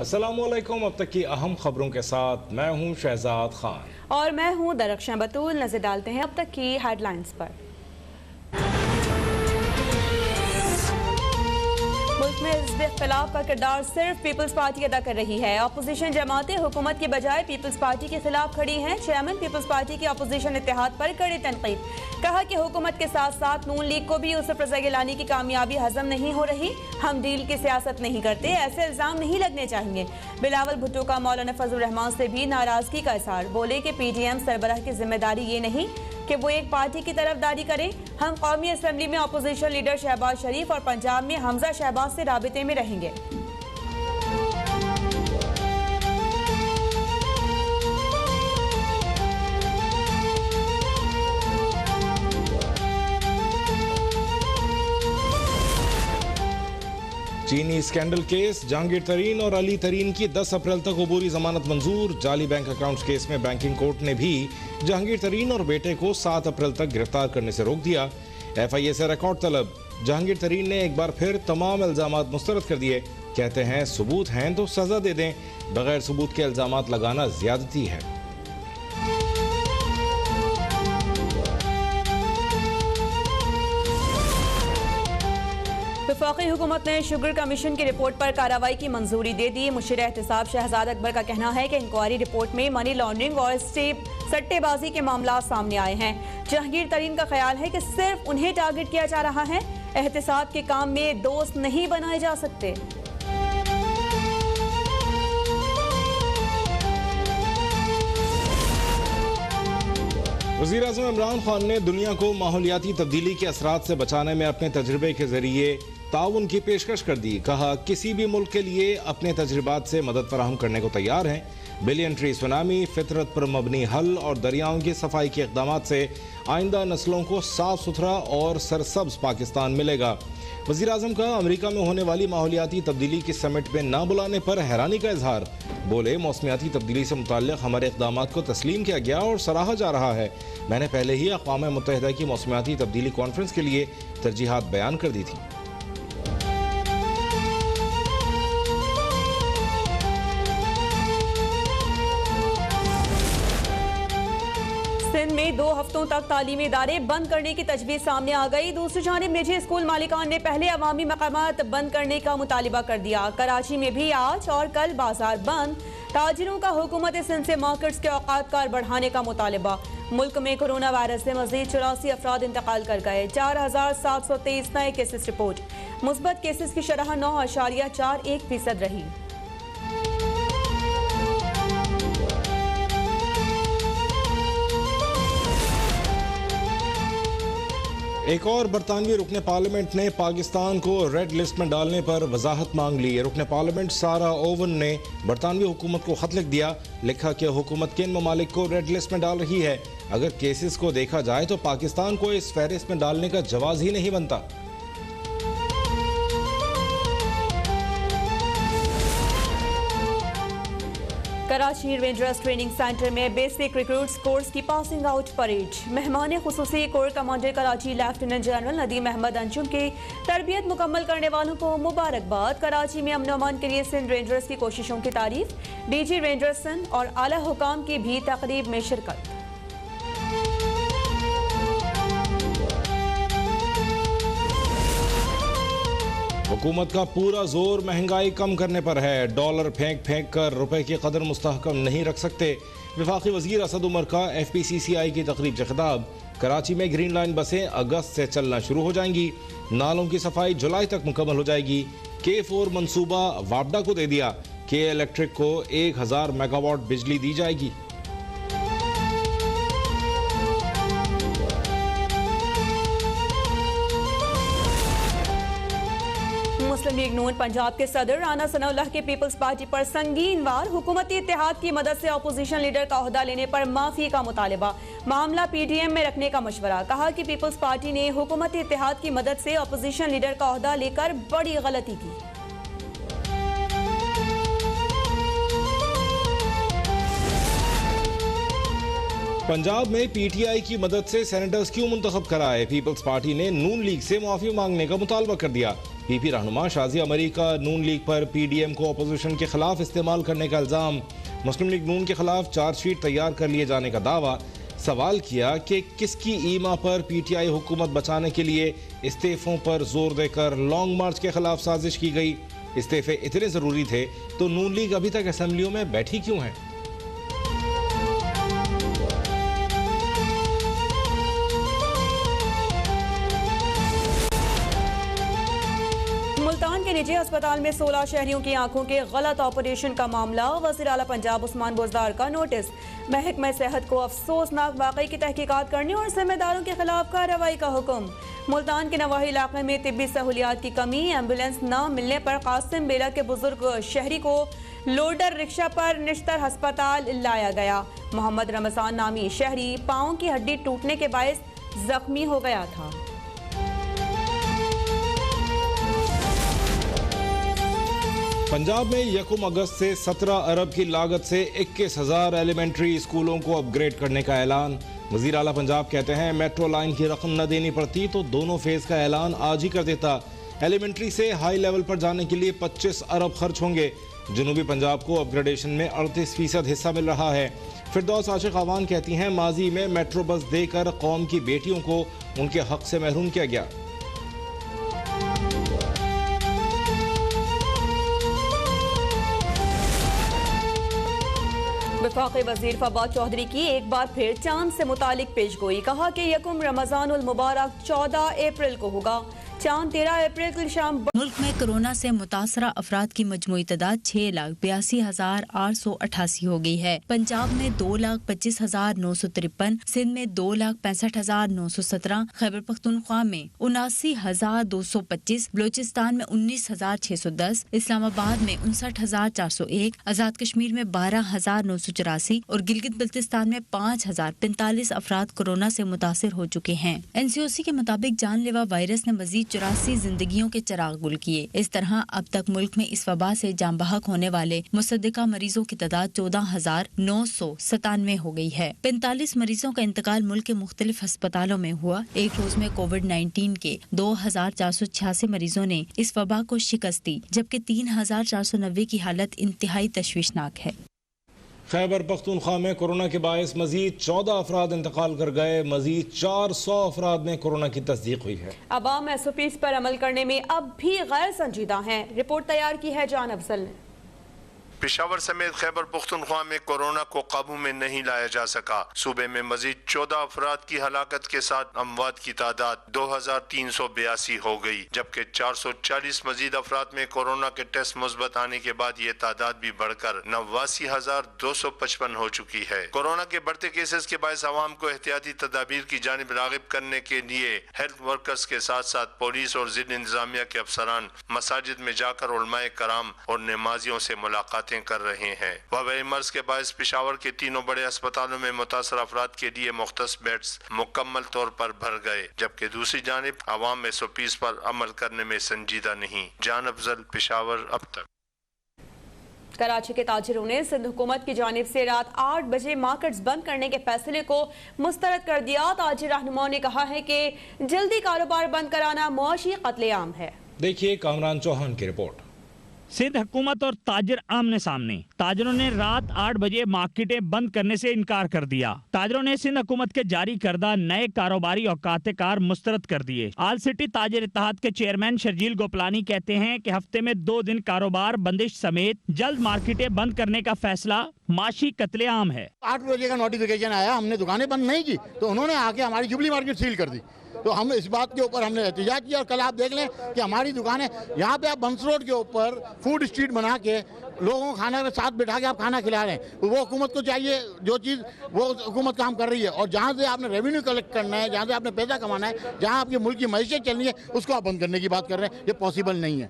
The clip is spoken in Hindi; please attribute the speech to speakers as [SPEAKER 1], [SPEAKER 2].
[SPEAKER 1] अस्सलामुअलैकुम। अब तक की अहम खबरों के साथ मैं हूं शहजाद खान
[SPEAKER 2] और मैं हूं दरख्शां बतूल। नजर डालते हैं अब तक की हेडलाइंस पर। मुल्क में हिज़्ब इख्तिलाफ का किरदार सिर्फ पीपल्स पार्टी अदा कर रही है। अपोजिशन जमातें हुकूमत के बजाय पीपल्स पार्टी के खिलाफ खड़ी हैं। चेयरमैन पीपल्स पार्टी के अपोजिशन इत्तेहाद पर कड़ी तनकीद। कहा कि हुकूमत के साथ साथ नून लीग को भी यूसुफ रज़ा गिलानी की कामयाबी हजम नहीं हो रही। हम डील की सियासत नहीं करते, ऐसे इल्जाम नहीं लगने चाहिए। बिलावल भुट्टो का मौलाना फजल रहमान से भी नाराजगी का इज़हार। बोले कि PDM सरबराह की जिम्मेदारी ये नहीं कि वो एक पार्टी की तरफदारी करें। हम कौमी असम्बली में अपोजिशन लीडर शहबाज शरीफ और पंजाब में हमजा शहबाज से राबिते में रहेंगे।
[SPEAKER 1] चीनी स्कैंडल केस, जहांगीर तरीन और अली तरीन की 10 अप्रैल तक अबूरी जमानत मंजूर। जाली बैंक अकाउंट्स केस में बैंकिंग कोर्ट ने भी जहांगीर तरीन और बेटे को 7 अप्रैल तक गिरफ्तार करने से रोक दिया। FIA से रिकॉर्ड तलब। जहांगीर तरीन ने एक बार फिर तमाम इल्जामात मुस्तरद कर दिए। कहते हैं सबूत हैं तो सजा दे दें, बगैर सबूत के इल्जामात लगाना ज्यादती है।
[SPEAKER 2] वफाकी हुकूमत ने शुगर कमीशन की रिपोर्ट पर कार्रवाई की मंजूरी दे दी। मुशीर एहतसाब शहजाद अकबर का कहना है कि इंक्वायरी रिपोर्ट में मनी लॉन्ड्रिंग और सट्टेबाजी के मामला सामने आए हैं। जहांगीर तरीन का ख्याल है कि सिर्फ उन्हें टारगेट किया जा रहा है। एहतसाब के काम में दोस्त नहीं बनाए जा सकते।
[SPEAKER 1] वज़ीर-ए-आज़म इमरान खान ने दुनिया को माहौलियाती तब्दीली के असरात से बचाने में अपने तजर्बे के जरिए ताउन की पेशकश कर दी। कहा किसी भी मुल्क के लिए अपने तजर्बात से मदद फराहम करने को तैयार हैं। बिलियन ट्री सुनामी, फितरत पर मबनी हल और दरियाओं की सफाई के इक़दाम से आइंदा नस्लों को साफ सुथरा और सरसब्ज पाकिस्तान मिलेगा। वज़ीर-ए-आज़म का अमेरिका में होने वाली माहौलियाती तब्दीली की समिट में न बुलाने पर हैरानी का इजहार। बोले मौसमियाती तब्दीली से मुताल्लिक़ हमारे इक़दाम को तस्लीम किया गया और सराहा जा रहा है। मैंने पहले ही अक़वाम मुत्तहिदा की मौसमियाती तब्दीली कॉन्फ्रेंस के लिए तरजीहात बयान कर दी थी।
[SPEAKER 2] सिंध में 2 हफ्तों तक तालीमी इदारे बंद करने की तजवीज़ सामने आ गई। दूसरी जानिब निजी स्कूल मालिकान ने पहले अवामी मकामात बंद करने का मुतालिबा कर दिया। कराची में भी आज और कल बाजार बंद। ताजिरों का हुकूमत सिंध से मार्केट्स के औकात कार बढ़ाने का मुतालिबा। मुल्क में कोरोना वायरस से मजीद 84 अफराद इंतकाल कर गए। 4723 नए केसेस रिपोर्ट। मुस्बत केसेस की शरह 9.41% रही।
[SPEAKER 1] एक और बरतानवी रुकने पार्लियामेंट ने पाकिस्तान को रेड लिस्ट में डालने पर वजाहत मांग ली। रुकने पार्लियामेंट सारा ओवन ने बरतानवी हुकूमत को खत लिख दिया। लिखा कि हुकूमत किन ममालिक को रेड लिस्ट में डाल रही है। अगर केसेस को देखा जाए तो पाकिस्तान को इस फहरिस्त में डालने का जवाज ही नहीं बनता।
[SPEAKER 2] कराची रेंजर्स ट्रेनिंग सेंटर में बेसिक रिक्रूट्स कोर्स की पासिंग आउट परेड। मेहमान खुसूसी corps commander Karachi lieutenant general Nadeem Ahmed Anjum की तरबियत मुकम्मल करने वालों को मुबारकबाद। कराची में अमन अमान के लिए सिंध रेंजर्स की कोशिशों की तारीफ। DG रेंजर्स सिंध और आला हुकाम की भी तकरीब में शिरकत।
[SPEAKER 1] हुकूमत का पूरा जोर महंगाई कम करने पर है। डॉलर फेंक फेंक कर रुपए की कदर मुस्तहकम नहीं रख सकते। वफाकी वजीर असद उमर का FPCCI की तकरीब से खिताब। कराची में ग्रीन लाइन बसें अगस्त से चलना शुरू हो जाएंगी। नालों की सफाई जुलाई तक मुकम्मल हो जाएगी। K4 मंसूबा वापडा को दे दिया। K इलेक्ट्रिक को 1000 मेगावाट बिजली दी जाएगी।
[SPEAKER 2] मुस्लिम लीग नून पंजाब के सदर राना सनाउल्लाह के पीपल्स पार्टी पर संगीन वार। हुकूमती इत्तेहाद की मदद से अपोजिशन लीडर का ओहदा लेने पर माफी का मुतालिबा। मामला PDM में रखने का मशवरा। कहा कि पीपल्स पार्टी ने हुकूमती इत्तेहाद की मदद से अपोजिशन लीडर का ओहदा लेकर बड़ी गलती की।
[SPEAKER 1] पंजाब में PTI की मदद से सेनेटर्स क्यों मुंतखब कराए। पीपल्स पार्टी ने नून लीग से माफी मांगने का मुतालबा कर दिया। पीपी रहनुमा शाजिया मरी का नून लीग पर पीडीएम को अपोजिशन के खिलाफ इस्तेमाल करने का इल्ज़ाम। मुस्लिम लीग नून के खिलाफ चार्जशीट तैयार कर लिए जाने का दावा। सवाल किया कि किसकी ईमा पर पीटीआई हुकूमत बचाने के लिए इस्तीफों पर जोर देकर लॉन्ग मार्च के खिलाफ साजिश की गई। इस्तीफे इतने ज़रूरी थे तो नून लीग अभी तक असेंबलियों में बैठी क्यों है?
[SPEAKER 2] मुल्तान के निजी अस्पताल में 16 शहरियों की आंखों के गलत ऑपरेशन का मामला। वज़ीर आला पंजाब उस्मान बुज़दार का नोटिस। महकमा सेहत को अफसोसनाक वाक़ई की तहकीकात करने और जिम्मेदारों के खिलाफ कार्रवाई का हुक्म। मुल्तान के नवाही इलाके में तिब्बी सहूलियात की कमी। एम्बुलेंस न मिलने पर कासिम बेला के बुजुर्ग शहरी को लोडर रिक्शा पर निश्तर हस्पताल लाया गया। मोहम्मद रमजान नामी शहरी पाँव की हड्डी टूटने के बायस जख्मी हो गया था।
[SPEAKER 1] पंजाब में 1 अगस्त से 17 अरब की लागत से 21,000 एलिमेंट्री स्कूलों को अपग्रेड करने का ऐलान। वज़ीर आला पंजाब कहते हैं मेट्रो लाइन की रकम न देनी पड़ती तो दोनों फेज का ऐलान आज ही कर देता। एलिमेंट्री से हाई लेवल पर जाने के लिए 25 अरब खर्च होंगे। जनूबी पंजाब को अपग्रेडेशन में 38% हिस्सा मिल रहा है। फिरदौस आशिक अवान कहती हैं माजी में मेट्रो बस देकर कौम की बेटियों को उनके हक से महरूम किया गया।
[SPEAKER 2] वफाकी वजीर फवाद चौधरी की एक बार फिर चांद से मुतालिक पेशगोई। कहा कि यकुम रमजानुल मुबारक 14 अप्रैल को होगा। चांद 13 अप्रैल की शाम।
[SPEAKER 3] मुल्क में कोरोना से मुतासरा अफराद की मजमूई तादाद 6,82,888 हो गई है। पंजाब में 2,25,953, सिंध में 2,65,917, खैबर पख्तूनख्वा में 79,225, बलोचिस्तान में 19,610, इस्लामाबाद में 59,401, आजाद कश्मीर में 12,984 और गिलगित बल्तिस्तान में 5,045 अफराद कोरोना से मुतासिर हो चुके हैं। NCOC के मुताबिक जानलेवा वायरस ने मजीद 84 जिंदगियों के चिराग गुल किए। इस तरह अब तक मुल्क में इस वबा से जान बहक होने वाले मुसद्दिका मरीजों की तादाद 14,997 हो गई है। 45 मरीजों का इंतकाल मुल्क के मुख्तलिफ अस्पतालों में हुआ। एक रोज में कोविड-19 के 2,486 मरीजों ने इस वबा को शिकस्त दी, जबकि 3,490 की हालत इंतहाई तशवीशनाक है।
[SPEAKER 1] खैबर पख्तूनख्वा में कोरोना के बायस मजीद 14 अफराद इंतकाल कर गए। मजीद 400 अफराद में कोरोना की तस्दीक हुई है।
[SPEAKER 2] अवाम SOPs पर अमल करने में अब भी गैर संजीदा हैं। रिपोर्ट तैयार की है जान अफजल ने।
[SPEAKER 4] पेशावर समेत खैबर पख्तूनख्वा में कोरोना को काबू में नहीं लाया जा सका। सूबे में मजीद 14 अफराद की हलाकत के साथ अमवात की तादाद 2,382 हो गई, जबकि 440 मजीद अफराद में कोरोना के टेस्ट मुस्बत आने के बाद ये तादाद भी बढ़कर 89,255 हो चुकी है। कोरोना के बढ़ते केसेस के बायस आवाम को एहतियाती तदाबीर की जानिब रागिब करने के लिए हेल्थ वर्कर्स के साथ साथ पुलिस और जिला इंतजामिया के अफसरान मसाजिद में जाकर उलमाए कराम और नमाजियों से मुलाकात कर रहे हैं। वबाई मर्ज के बायस पेशावर के तीनों बड़े अस्पतालों में मुतासर अफराद के लिए मुख्तस बेड्स मुकम्मल तौर पर भर गए, जबकि दूसरी जानिब आवाम SOPs पर अमल करने में संजीदा नहीं। जान अफजल, पेशावर। अब तक
[SPEAKER 2] कराची के ताजिरों ने सिंध हुकूमत की जानिब से रात 8 बजे मार्केट्स बंद करने के फैसले को मुस्तरद कर दिया। ताजिर रहनुमाओं ने कहा है कि जल्दी कारोबार बंद कराना मुआशी कत्लेआम है।
[SPEAKER 1] देखिए कामरान चौहान की रिपोर्ट।
[SPEAKER 5] सिंध हुकूमत और ताजिर आमने सामने। ताजिरों ने रात 8 बजे मार्केटें बंद करने से इनकार कर दिया। ताजिरों ने सिंध हुकूमत के जारी करदा नए कारोबारी औकात कार मुस्तरद कर दिए। आल सिटी ताजिर इत्तेहाद के चेयरमैन शर्जील गोपलानी कहते हैं कि हफ्ते में 2 दिन कारोबार बंदिश समेत जल्द मार्केटें बंद करने का फैसला माशी कत्लेआम है।
[SPEAKER 6] 8 बजे का नोटिफिकेशन आया, हमने दुकानें बंद नहीं की तो उन्होंने आके हमारी जुबली मार्केट सील कर दी। तो हम इस बात के ऊपर हमने एहतजाज किया और कल आप देख लें कि हमारी दुकानें यहाँ पे आप बंस रोड के ऊपर फूड स्ट्रीट बना के लोगों को खाना के साथ बिठा के आप खाना खिला रहे हैं। वो हुकूमत को चाहिए जो चीज़ वो हुकूमत काम कर रही है, और जहाँ से आपने रेवेन्यू कलेक्ट करना है, जहाँ से आपने पैसा कमाना है, जहाँ आपके मुल्क की मईशत चलनी है, उसको आप बंद करने की बात कर रहे हैं। ये पॉसिबल नहीं है।